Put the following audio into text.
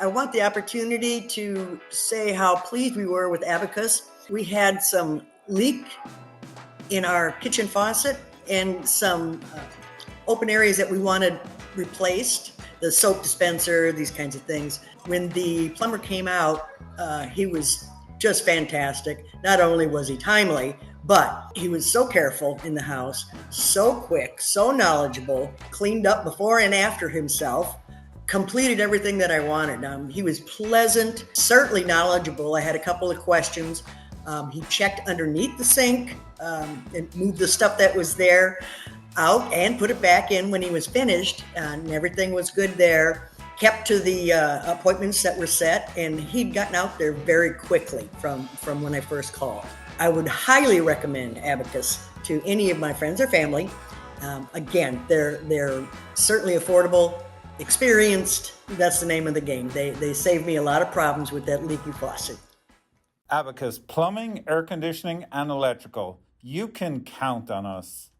I want the opportunity to say how pleased we were with Abacus. We had some leak in our kitchen faucet and some open areas that we wanted replaced, the soap dispenser, these kinds of things. When the plumber came out, he was just fantastic. Not only was he timely, but he was so careful in the house, so quick, so knowledgeable, cleaned up before and after himself, completed everything that I wanted. He was pleasant, certainly knowledgeable. I had a couple of questions. He checked underneath the sink and moved the stuff that was there out and put it back in when he was finished, and everything was good there. Kept to the appointments that were set, and he'd gotten out there very quickly from when I first called. I would highly recommend Abacus to any of my friends or family. Again, they're certainly affordable, experienced. That's the name of the game. They saved me a lot of problems with that leaky faucet. Abacus Plumbing, Air Conditioning and Electrical. You can count on us.